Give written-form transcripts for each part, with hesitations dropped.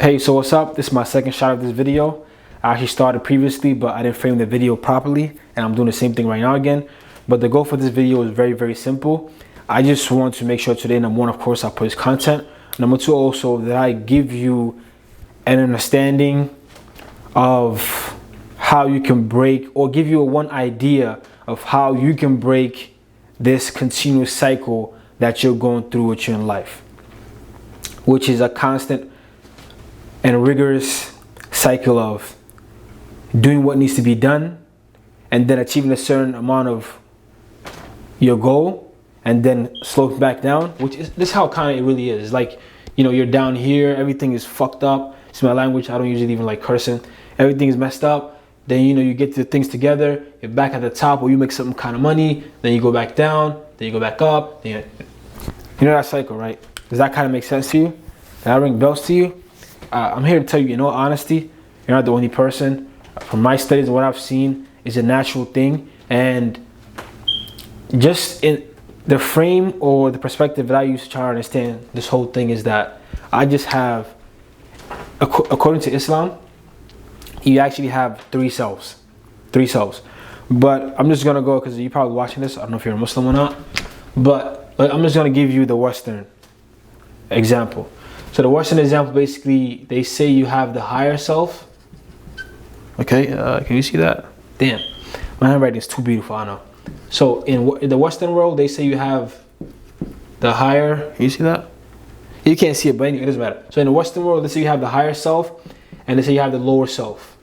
Hey, so what's up? This is my second shot of this video. I actually started previously, but I didn't frame the video properly, and I'm doing the same thing right now again. But the goal for this video is very, very simple. I just want to make sure today, number one, of course, I post content. Number two, also, that I give you an understanding of how you can break, or give you one idea of how you can break this continuous cycle that you're going through with your life, which is a constant and rigorous cycle of doing what needs to be done and then achieving a certain amount of your goal and then slope back down, which is this is how kind of it really is. Like, you know, you're down here, everything is fucked up. It's my language, I don't usually even like cursing. Everything is messed up. Then, you know, you get the things together, you're back at the top, or you make some kind of money, then you go back down, then you go back up. You know that cycle, right? Does that kind of make sense to you? Does that ring bells to you? I'm here to tell you, in all honesty, you're not the only person. From my studies and what I've seen, is a natural thing. And just in the frame or the perspective that I use to try to understand this whole thing is that I just have, according to Islam, you actually have three selves. But I'm just gonna go, because you're probably watching this, I don't know if you're a Muslim or not, but I'm just gonna give you the Western example. So the Western example, basically, they say you have the higher self. Okay, can you see that? Damn, my handwriting is too beautiful, I know. So in the Western world, they say you have the higher, can you see that? You can't see it, but anyway, it doesn't matter. So in the Western world, they say you have the higher self, and they say you have the lower self.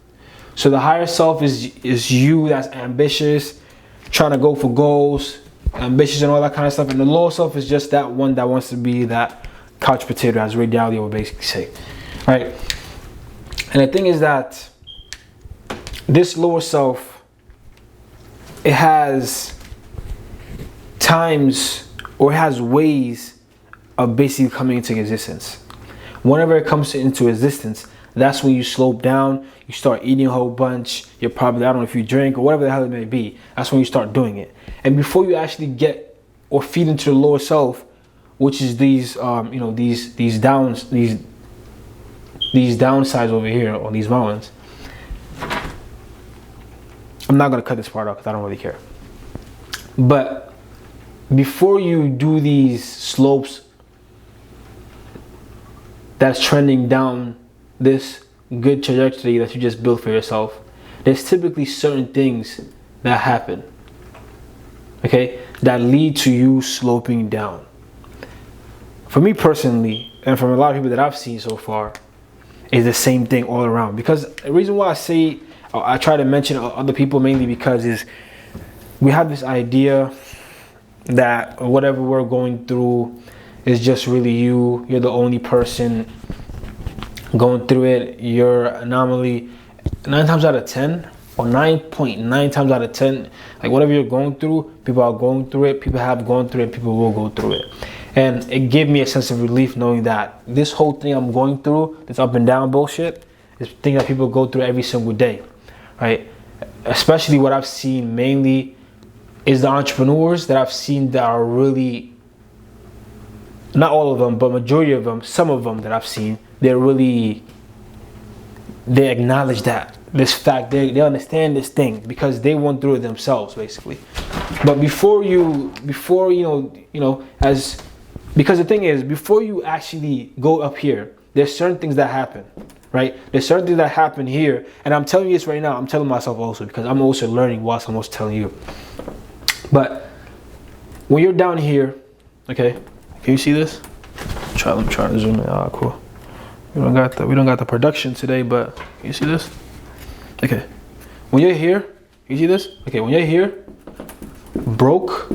So the higher self is you that's ambitious, trying to go for goals, ambitious and all that kind of stuff. And the lower self is just that one that wants to be that couch potato, as Ray Dalio would basically say, right? And the thing is that this lower self, it has times, or it has ways of basically coming into existence. Whenever it comes into existence, that's when you slope down, you start eating a whole bunch, you're probably, I don't know if you drink or whatever the hell it may be, that's when you start doing it. And before you actually get or feed into the lower self, which is these, you know, these downsides over here on these mountains. I'm not gonna cut this part out because I don't really care. But before you do these slopes that's trending down this good trajectory that you just built for yourself, there's typically certain things that happen, okay, that lead to you sloping down. For me personally, and from a lot of people that I've seen so far, is the same thing all around. Because the reason why I try to mention other people mainly because is we have this idea that whatever we're going through is just really you. You're the only person going through it. You're anomaly 9 times out of 10, or 9.9 times out of 10. Like whatever you're going through, people are going through it. People have gone through it. People will go through it. And it gave me a sense of relief knowing that this whole thing I'm going through, this up and down bullshit, is thing that people go through every single day, right? Especially what I've seen mainly is the entrepreneurs that I've seen that are really, not all of them, but majority of them, some of them that I've seen, they acknowledge that, this fact, they understand this thing because they went through it themselves, basically. But before you know, because the thing is, before you actually go up here, there's certain things that happen, right? There's certain things that happen here, and I'm telling you this right now, I'm telling myself also, because I'm also learning whilst I'm also telling you. But when you're down here, okay, can you see this? I'm trying to zoom in. Ah, cool. We don't got the production today, but can you see this? Okay. When you're here, you see this? Okay, when you're here, broke,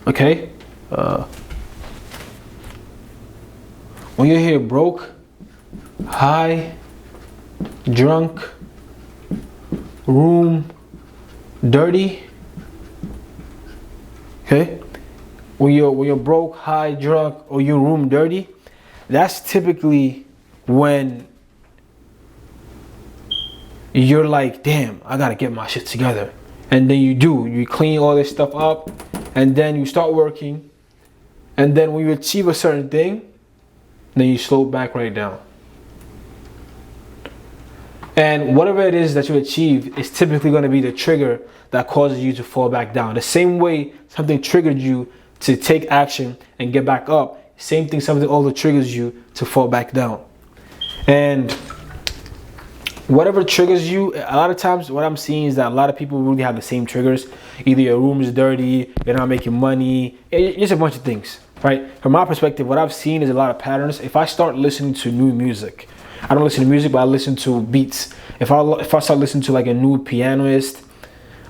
okay? When you're here broke, high, drunk, room dirty, okay? When you're broke, high, drunk, or your room dirty, that's typically when you're like, damn, I gotta get my shit together. And then you clean all this stuff up, and then you start working, and then when you achieve a certain thing, then you slope back right down. And whatever it is that you achieve is typically going to be the trigger that causes you to fall back down. The same way something triggered you to take action and get back up, same thing, something also triggers you to fall back down. And whatever triggers you, a lot of times what I'm seeing is that a lot of people really have the same triggers. Either your room is dirty, you're not making money, it's a bunch of things, right? From my perspective, what I've seen is a lot of patterns. If I start listening to new music, I don't listen to music, but I listen to beats. If I start listening to like a new pianist,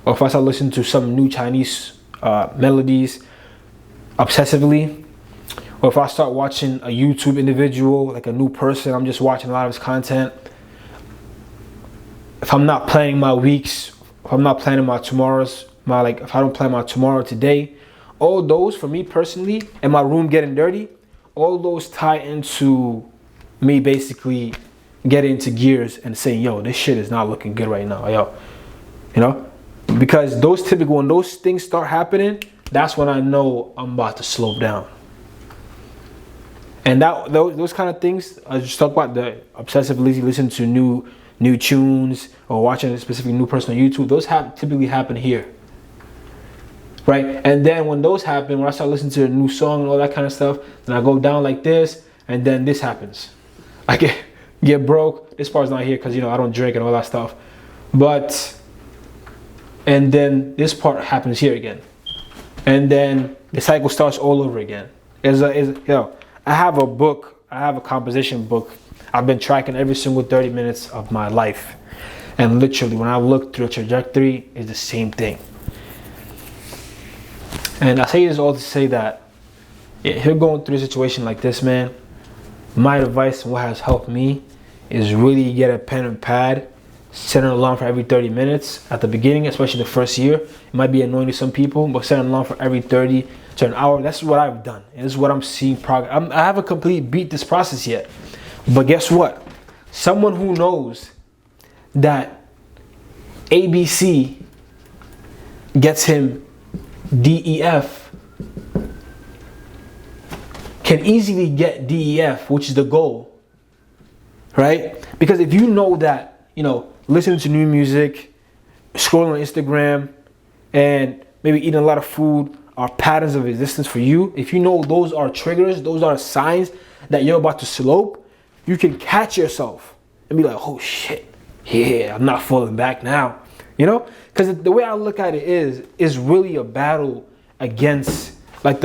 or if I start listening to some new Chinese melodies obsessively, or if I start watching a YouTube individual, like a new person, I'm just watching a lot of his content. If I'm not planning my weeks, if I'm not planning my tomorrows, if I don't plan my tomorrow today, all those for me personally, and my room getting dirty, all those tie into me basically getting into gears and saying, yo, this shit is not looking good right now, yo. You know? Because when those things start happening, that's when I know I'm about to slow down. And those kind of things, I just talk about the obsessive listening to new tunes or watching a specific new person on YouTube, those typically happen here. Right? And then when those happen, when I start listening to a new song and all that kind of stuff, then I go down like this, and then this happens. I get broke. This part's not here because, I don't drink and all that stuff. And then this part happens here again. And then the cycle starts all over again. I have a composition book. I've been tracking every single 30 minutes of my life. And literally, when I look through a trajectory, it's the same thing. And I say this all to say that if you're going through a situation like this, man, my advice and what has helped me is really get a pen and pad, set an alarm for every 30 minutes at the beginning, especially the first year. It might be annoying to some people, but set an alarm for every 30 to an hour. That's what I've done. And this is what I'm seeing progress. I haven't completely beat this process yet. But guess what? Someone who knows that ABC gets him DEF can easily get DEF, which is the goal, right? Because if you know that, listening to new music, scrolling on Instagram, and maybe eating a lot of food are patterns of existence for you, if you know those are triggers, those are signs that you're about to slope, you can catch yourself and be like, oh shit, yeah, I'm not falling back now. Because the way I look at it is really a battle against, like,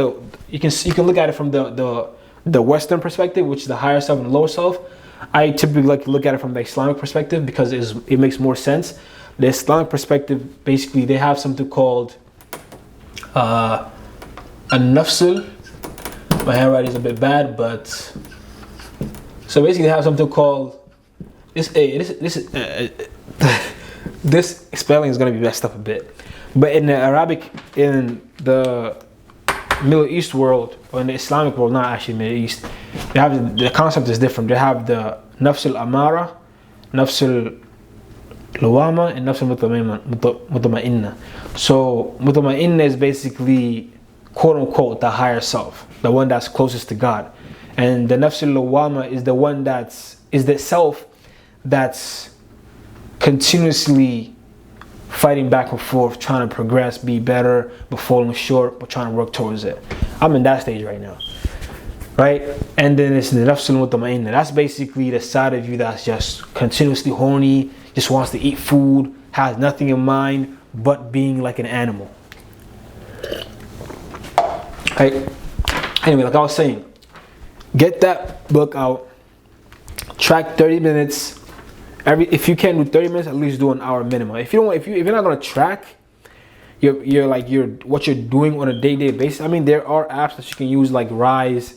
you can look at it from the Western perspective, which is the higher self and the lower self. I typically like to look at it from the Islamic perspective because it makes more sense. The Islamic perspective, basically, they have something called a nafsul. My handwriting is a bit bad, but so basically they have something called this spelling is gonna be messed up a bit, but in the Arabic, in the Middle East world, or in the Islamic world, not actually Middle East, they have the concept is different. They have the nafsul amara, nafsul lawama, and nafsul mutma'inna. So mutma'inna is basically, quote unquote, the higher self, the one that's closest to God, and the nafsul lawama is the one is the self that's continuously fighting back and forth, trying to progress, be better, but falling short, but trying to work towards it. I'm in that stage right now, right? And then it's the nafsul mutma'inna. That's basically the side of you that's just continuously horny, just wants to eat food, has nothing in mind but being like an animal. Right? Anyway, like I was saying, get that book out, track 30 minutes. If you can do 30 minutes, at least do an hour minimum. If you're not gonna track what you're doing on a day-to-day basis, I mean, there are apps that you can use like Rise,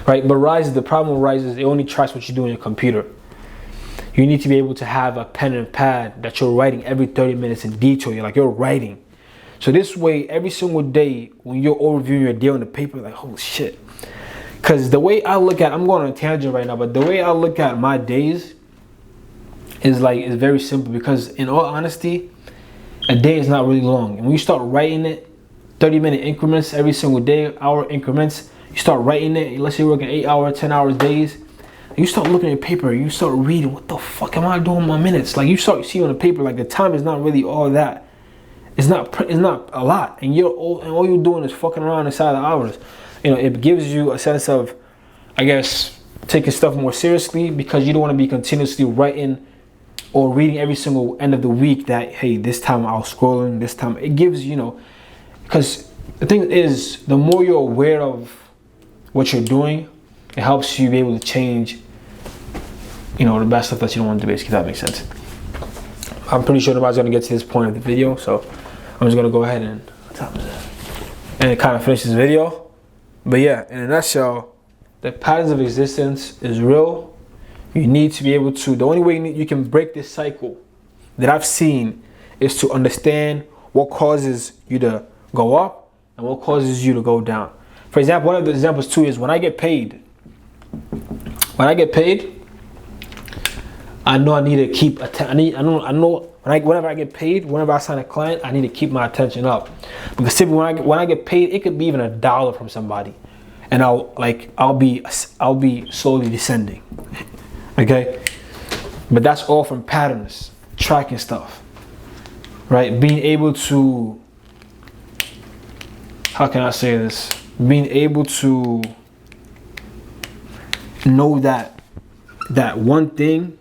right? But the problem with Rise is it only tracks what you do on your computer. You need to be able to have a pen and pad that you're writing every 30 minutes in detail. You're writing. So this way, every single day when you're overviewing your day on the paper, like, holy shit. Because the way I look at, I'm going on a tangent right now, but the way I look at my days is very simple, because in all honesty, a day is not really long. And when you start writing it, 30-minute increments every single day, hour increments, you start writing it, let's say you're working 8 hour, 10 hours days, you start looking at paper, you start reading, what the fuck am I doing with my minutes? Like you start seeing on the paper, like the time is not really all that. It's not a lot, and all you're doing is fucking around inside the hours. You know, it gives you a sense of, I guess, taking stuff more seriously, because you don't want to be continuously writing or reading every single end of the week that, hey, this time I was scrolling, this time. It gives, you know, because the thing is, the more you're aware of what you're doing, it helps you be able to change, you know, the bad stuff that you don't want to do, basically, if that makes sense. I'm pretty sure nobody's going to get to this point of the video, so I'm just going to go ahead and, what time is it? And kind of finish this video. But yeah, in a nutshell, the patterns of existence is real. You need to be able to, the only way you can break this cycle that I've seen is to understand what causes you to go up and what causes you to go down. For example, one of the examples too is when I get paid. I know I need to keep attention. I know whenever I get paid, whenever I sign a client, I need to keep my attention up. Because typically when I get paid, it could be even $1 from somebody, and I'll be slowly descending. Okay, but that's all from patterns, tracking stuff, right? Being able to, how can I say this? Being able to know that one thing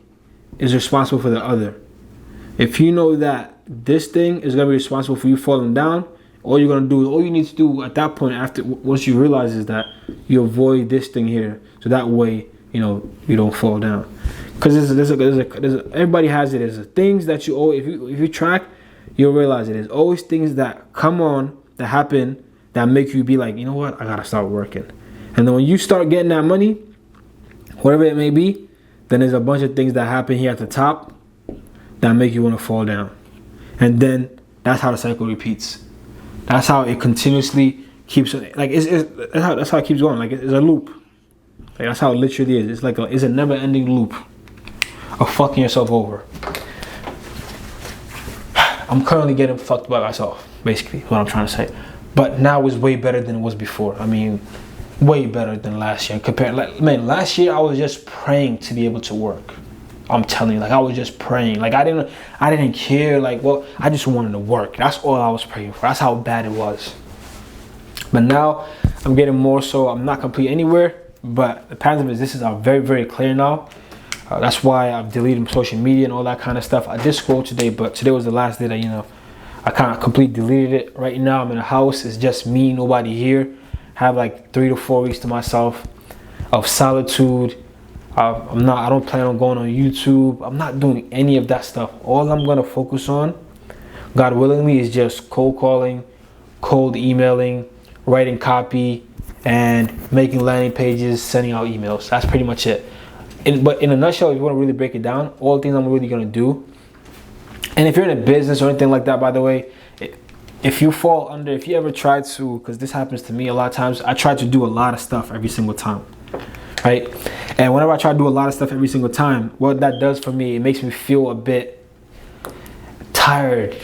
is responsible for the other. If you know that this thing is gonna be responsible for you falling down, all you need to do at that point, once you realize, is that you avoid this thing here, so that way, you know, you don't fall down. Because everybody has it. There's things that you always, if you track, you'll realize it. There's always things that come on, that happen, that make you be like, you know what, I gotta start working. And then when you start getting that money, whatever it may be, then there's a bunch of things that happen here at the top that make you want to fall down. And then that's how the cycle repeats. That's how it continuously keeps, like, that's how it keeps going. Like, it's a loop. Like, that's how it literally is. It's a never-ending loop of fucking yourself over. I'm currently getting fucked by myself, basically, what I'm trying to say. But now it's way better than it was before. I mean, way better than last year. Last year I was just praying to be able to work. I'm telling you, like, I was just praying. Like, I didn't care. Like, well, I just wanted to work. That's all I was praying for. That's how bad it was. But now I'm getting more so. I'm not complete anywhere, but the patterns of existence are very, very clear now. That's why I've deleted social media and all that kind of stuff. I did scroll today, but today was the last day that, you know, I kind of completely deleted it. Right now I'm in a house. It's just me, nobody here. Have like 3 to 4 weeks to myself of solitude. I don't plan on going on YouTube. I'm not doing any of that stuff. All I'm gonna focus on, God willingly, is just cold calling, cold emailing, writing copy, and making landing pages, sending out emails. That's pretty much it. But in a nutshell, if you want to really break it down, all the things I'm really gonna do. And if you're in a business or anything like that, by the way, if you ever try to, because this happens to me a lot of times, I try to do a lot of stuff every single time, right? And whenever I try to do a lot of stuff every single time, what that does for me, it makes me feel a bit tired,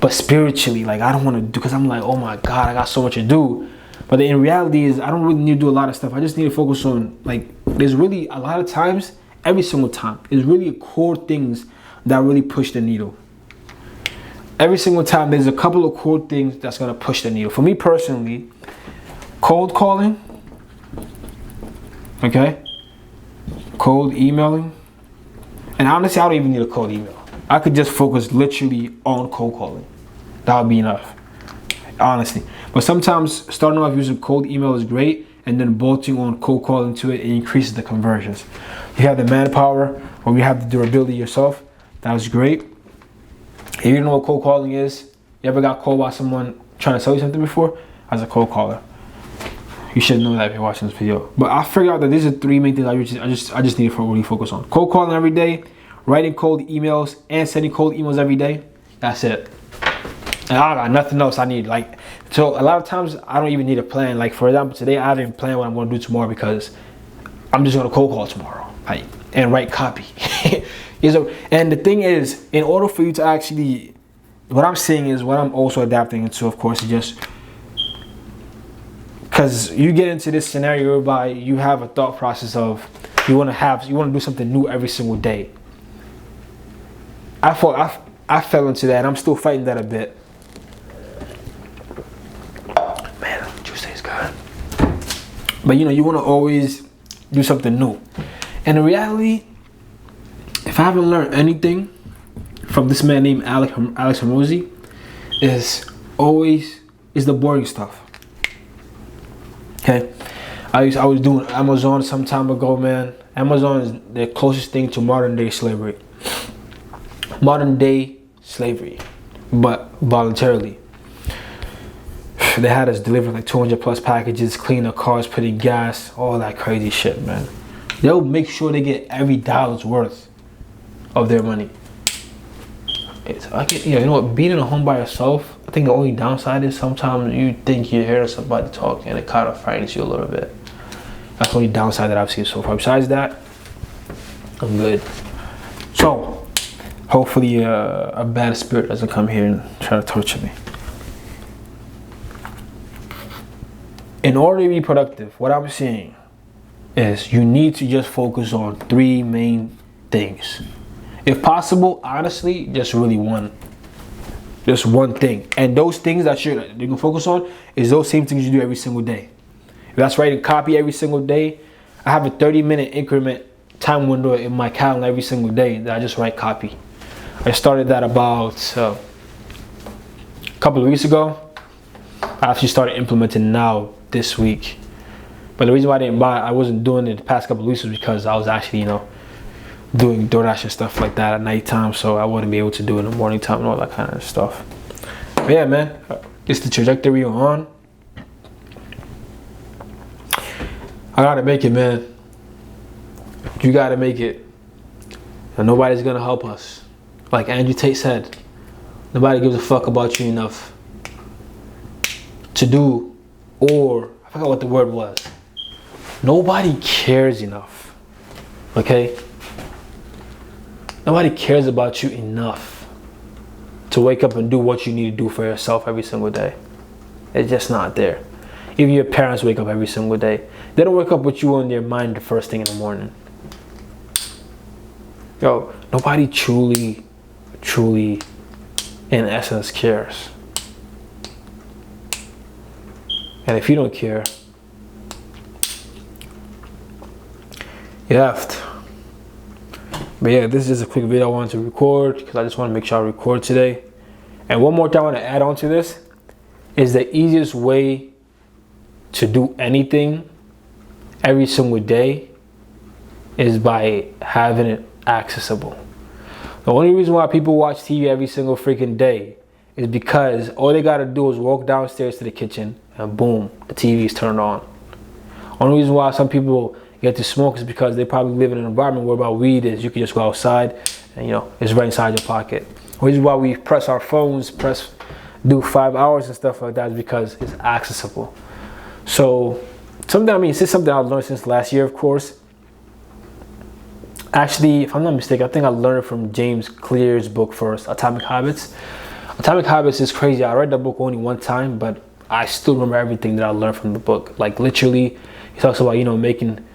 but spiritually, like, I don't want to do, because I'm like, oh my God, I got so much to do. But in reality is, I don't really need to do a lot of stuff. I just need to focus on, like, there's really a lot of times, every single time, there's really core things that really push the needle. Every single time, there's a couple of core things that's going to push the needle. For me personally, cold calling, okay? Cold emailing. And honestly, I don't even need a cold email. I could just focus literally on cold calling. That would be enough, honestly. But sometimes starting off using cold email is great, and then bolting on cold calling to it increases the conversions. You have the manpower, or you have the durability yourself. That was great. If you don't know what cold calling is, you ever got called by someone trying to sell you something before? As a cold caller, you should know that if you're watching this video. But I figured out that these are 3 main things I just need to really focus on: cold calling every day, writing cold emails, and sending cold emails every day. That's it. And I got nothing else I need. Like, so a lot of times I don't even need a plan. Like, for example, today I didn't plan what I'm going to do tomorrow, because I'm just going to cold call tomorrow, like, and write copy. And the thing is, in order for you to actually, what I'm saying is, what I'm also adapting into, of course, is just, because you get into this scenario whereby you have a thought process of, You want to do something new every single day. I fell into that, and I'm still fighting that a bit. Man, juice tastes good. But you want to always do something new. And in reality, if I haven't learned anything from this man named Alex Hormozi, is the boring stuff. Okay, I was doing Amazon some time ago, man. Amazon is the closest thing to modern day slavery. Modern day slavery, but voluntarily. They had us deliver like 200 plus packages, clean the cars, put in gas, all that crazy shit, man. They'll make sure they get every dollar's worth of their money. You know what? Being in a home by yourself, I think the only downside is sometimes you think you're hearing somebody talk and it kind of frightens you a little bit. That's the only downside that I've seen so far. Besides that, I'm good. So, hopefully a bad spirit doesn't come here and try to torture me. In order to be productive, what I'm saying is you need to just focus on 3 main things. If possible, honestly, just really one. Just one thing. And those things that you can focus on is those same things you do every single day. If that's writing copy every single day, I have a 30-minute increment time window in my calendar every single day that I just write copy. I started that about a couple of weeks ago. I actually started implementing now this week. But the reason why I wasn't doing it the past couple of weeks was because I was actually, doing DoorDash and stuff like that at nighttime, so I wouldn't be able to do it in the morning time and all that kind of stuff. But yeah, man, it's the trajectory we're on. I gotta make it, man. You gotta make it. And nobody's gonna help us. Like Andrew Tate said, nobody gives a fuck about you enough to do, or I forgot what the word was. Nobody cares enough. Okay? Nobody cares about you enough to wake up and do what you need to do for yourself every single day. It's just not there. Even your parents wake up every single day. They don't wake up with you on their mind the first thing in the morning. Yo, nobody truly, in essence, cares. And if you don't care, you have to. But yeah, this is just a quick video I wanted to record because I just want to make sure I record today. And one more thing I want to add on to this is the easiest way to do anything every single day is by having it accessible. The only reason why people watch TV every single freaking day is because all they gotta do is walk downstairs to the kitchen and boom, the TV is turned on. Only reason why some people get to smoke is because they probably live in an environment where about weed is you can just go outside and it's right inside your pocket. The reason why we press our phones, do 5 hours and stuff like that is because it's accessible. So this is something I've learned since last year, of course. Actually, if I'm not mistaken, I think I learned it from James Clear's book first, Atomic Habits. Atomic Habits is crazy. I read the book only one time, but I still remember everything that I learned from the book. Like literally, he talks about, making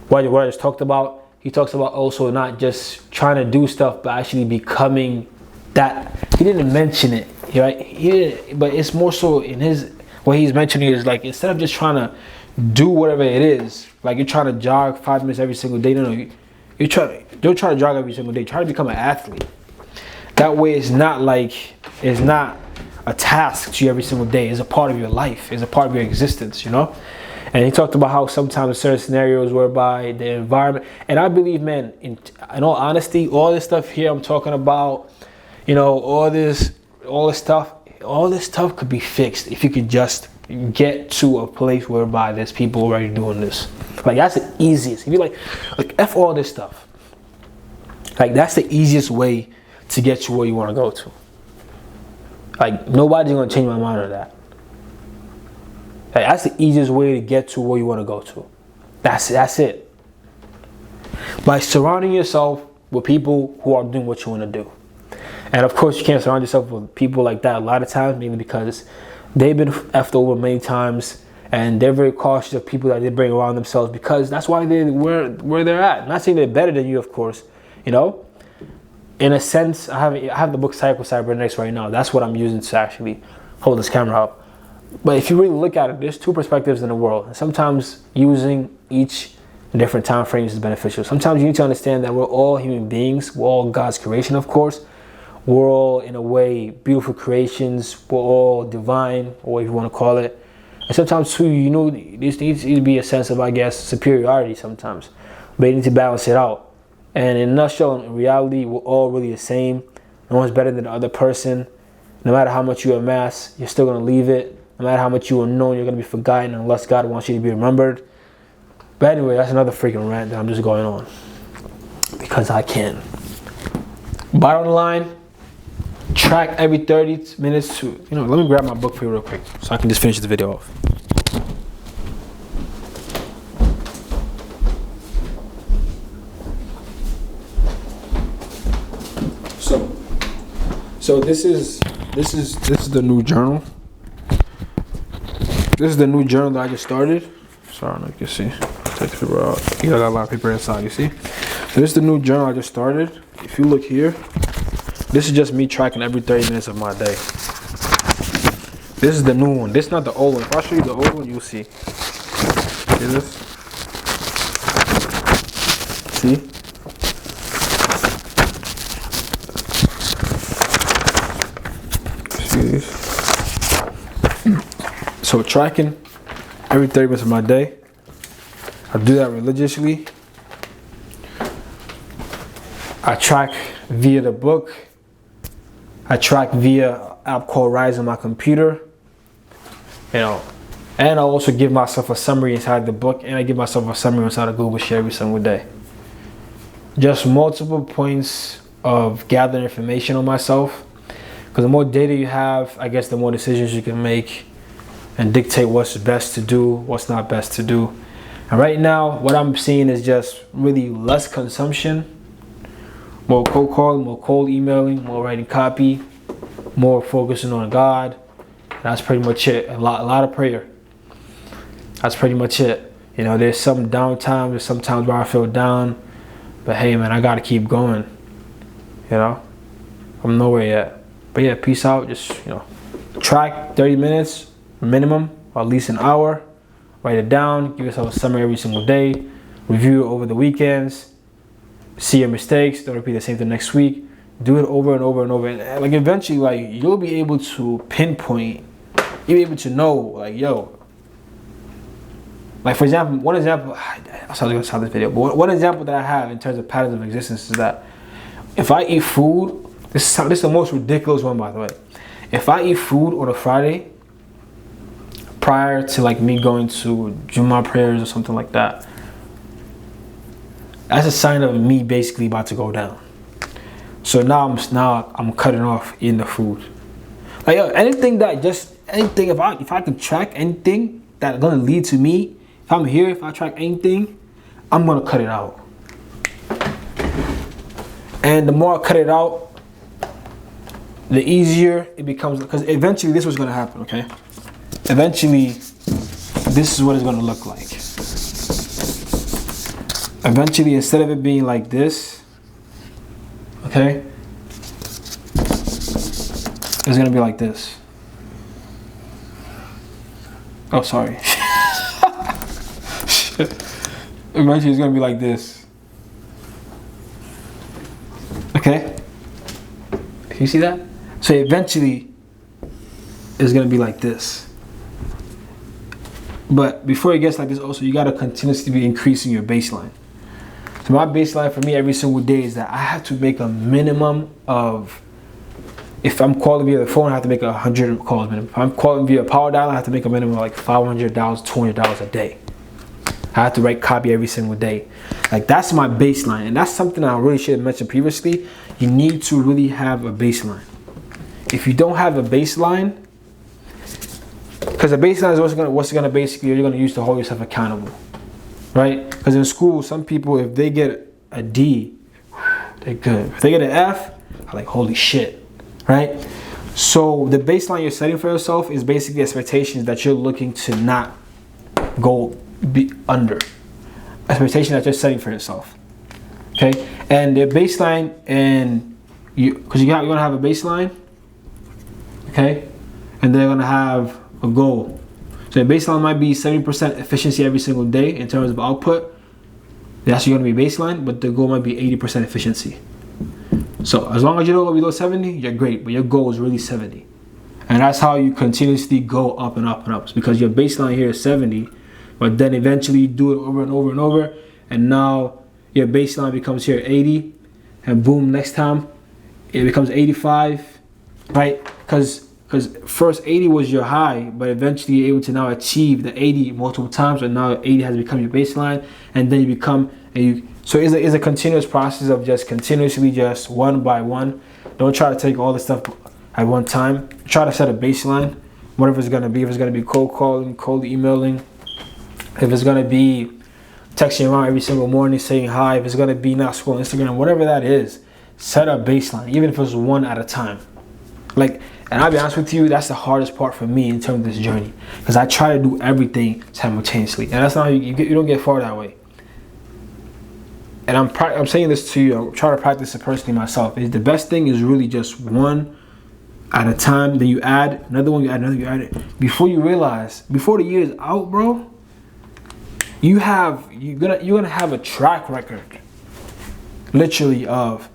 what I just talked about. He talks about also not just trying to do stuff, but actually becoming that. He didn't mention it, right? But it's more so in what he's mentioning is like, instead of just trying to do whatever it is, like you're trying to jog 5 minutes every single day. No, don't try to jog every single day. Try to become an athlete. That way it's not a task to you every single day. It's a part of your life. It's a part of your existence, And he talked about how sometimes in certain scenarios whereby the environment, and I believe, man, in all honesty, all this stuff here I'm talking about, all this stuff could be fixed if you could just get to a place whereby there's people already doing this. Like that's the easiest. If you like F all this stuff. Like that's the easiest way to get to where you want to go to. Like nobody's gonna change my mind on that. Like, that's the easiest way to get to where you want to go to. That's it. By surrounding yourself with people who are doing what you want to do. And of course you can't surround yourself with people like that a lot of times, mainly because they've been effed over many times And they're very cautious of people that they bring around themselves, because that's why they're where they're at. I'm not saying they're better than you, of course, you know. In a sense, I have the book Cybernetics right now. That's what I'm using to actually hold this camera up. But if you really look at it, there's two perspectives in the world. And sometimes using each in different time frames is beneficial. Sometimes you need to understand that we're all human beings. We're all God's creation, of course. We're all, in a way, beautiful creations. We're all divine, or whatever you want to call it. And sometimes, too, you know, there needs to be a sense of, I guess, superiority sometimes. But you need to balance it out. And in a nutshell, in reality, we're all really the same. No one's better than the other person. No matter how much you amass, you're still going to leave it. No matter how much you are known, you're going to be forgotten unless God wants you to be remembered. But anyway, that's another freaking rant that I'm just going on, because I can. Bottom line, track every 30 minutes to, let me grab my book for you real quick so I can just finish the video off. So this is the new journal. This is the new journal that I just started. Sorry, I don't know if you can see. Take the paper out. You got a lot of paper inside, you see? So this is the new journal I just started. If you look here, this is just me tracking every 30 minutes of my day. This is the new one. This is not the old one. If I show you the old one, you'll see. See this? See? So tracking every 30 minutes of my day. I do that religiously. I track via the book. I track via an app called Rise on my computer. And I also give myself a summary inside the book, and I give myself a summary inside of Google Share every single day. Just multiple points of gathering information on myself. Because the more data you have, I guess the more decisions you can make and dictate what's best to do, what's not best to do. And right now, what I'm seeing is just really less consumption, more cold calling, more cold emailing, more writing copy, more focusing on God. That's pretty much it. A lot of prayer. That's pretty much it. There's some downtime, there's some times where I feel down, but hey man, I gotta keep going. I'm nowhere yet. But yeah, peace out. Just, track 30 minutes minimum, or at least an hour. Write it down. Give yourself a summary every single day. Review it over the weekends. See your mistakes. Don't repeat the same thing next week. Do it over and over and over. And like eventually, like you'll be able to pinpoint. You'll be able to know, like, yo. Like for example, one example. I was going to start this video, but one example that I have in terms of patterns of existence is that if I eat food. This is the most ridiculous one, by the way. If I eat food on a Friday, prior to like me going to Jumu'ah prayers or something like that, that's a sign of me basically about to go down. So now I'm cutting off eating the food. Like anything if I could track anything that's gonna lead to me, if I track anything, I'm gonna cut it out. And the more I cut it out, the easier it becomes, because eventually this was going to happen, okay? Eventually, this is what it's going to look like. Eventually, instead of it being like this, okay, it's going to be like this. Oh, sorry. Eventually, it's going to be like this. Okay? Can you see that? So eventually, it's gonna be like this. But before it gets like this, also you gotta continuously be increasing your baseline. So my baseline for me every single day is that I have to make a minimum of. If I'm calling via the phone, I have to make 100 calls minimum. If I'm calling via power dial, I have to make a minimum of like $500, $200 a day. I have to write copy every single day. Like that's my baseline, and that's something I really should have mentioned previously. You need to really have a baseline. If you don't have a baseline, because the baseline is what's gonna basically you're gonna use to hold yourself accountable, right? Because in school, some people, if they get a D, they're good. If they get an F, I'm like, holy shit, right? So the baseline you're setting for yourself is basically expectations that you're looking to not go be under. Expectation that you're setting for yourself. Okay, and the baseline, and because you're gonna have a baseline, okay, and they're gonna have a goal. So the baseline might be 70% efficiency every single day in terms of output. That's gonna be baseline, but the goal might be 80% efficiency. So as long as you don't go below 70, you're great, but your goal is really 70. And that's how you continuously go up and up and up. It's because your baseline here is 70, but then eventually you do it over and over and over, and now your baseline becomes here 80, and boom, next time it becomes 85, right? Because first 80 was your high, but eventually you're able to now achieve the 80 multiple times, and now 80 has become your baseline, and then you become so it's a continuous process of just continuously, just one by one. Don't try to take all this stuff at one time. Try to set a baseline, whatever it's gonna be. If it's gonna be cold calling, cold emailing, if it's gonna be texting around every single morning saying hi, if it's gonna be not scrolling Instagram, whatever that is, set a baseline, even if it's one at a time. Like, and I'll be honest with you, that's the hardest part for me in terms of this journey, because I try to do everything simultaneously, and that's not how you don't get far that way. And I'm saying this to you, I'm trying to practice it personally myself. The best thing is really just one at a time, then you add another one, you add another, you add it. Before you realize, before the year is out, bro, you're gonna have a track record, literally, of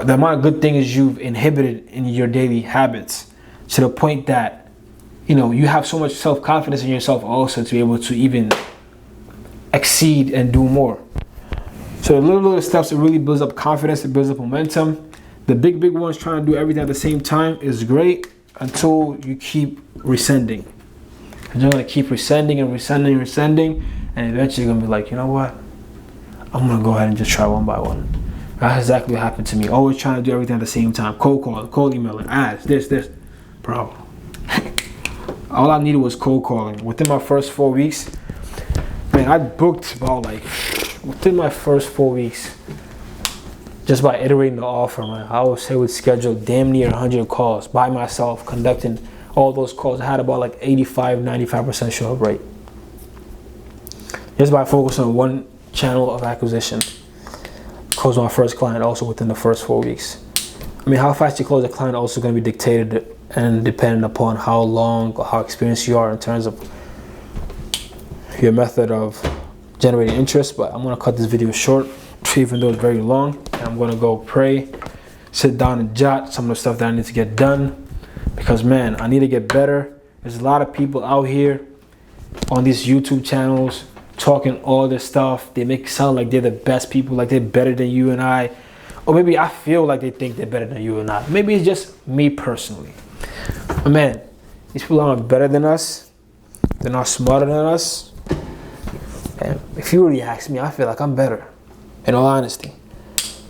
the amount of good things you've inhibited in your daily habits, to the point that, you know, you have so much self-confidence in yourself also to be able to even exceed and do more. So the little steps, it really builds up confidence, it builds up momentum. The big ones, trying to do everything at the same time, is great until you keep rescinding. And you're gonna keep rescinding and eventually you're gonna be like, you know what? I'm gonna go ahead and just try one by one. That's exactly what happened to me. Always trying to do everything at the same time. Cold calling, cold emailing, ads, this. Bro. All I needed was cold calling. Within my first 4 weeks, man, I booked about within my first 4 weeks, just by iterating the offer, man, I would schedule damn near 100 calls by myself, conducting all those calls. I had about 85-95% show up rate, just by focusing on one channel of acquisition. Close my first client also within the first 4 weeks. I mean, how fast you close a client also going to be dictated and dependent upon how long or how experienced you are in terms of your method of generating interest. But I'm going to cut this video short, even though it's very long. And I'm going to go pray, sit down and jot some of the stuff that I need to get done, because man, I need to get better. There's a lot of people out here on these YouTube channels talking all this stuff. They make it sound like they're the best people, like they're better than you and I. Or maybe I feel like they think they're better than you and I. Maybe it's just me personally. But man, these people aren't better than us. They're not smarter than us. And if you really ask me, I feel like I'm better, in all honesty.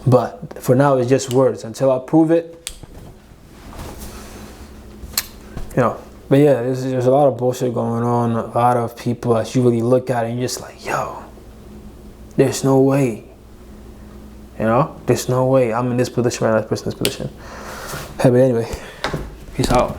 But for now, it's just words. Until I prove it, you know. But yeah, there's a lot of bullshit going on. A lot of people that you really look at and you're just like, yo, there's no way. You know, there's no way I'm in this position right now, this person in this position. Hey, but anyway, peace out.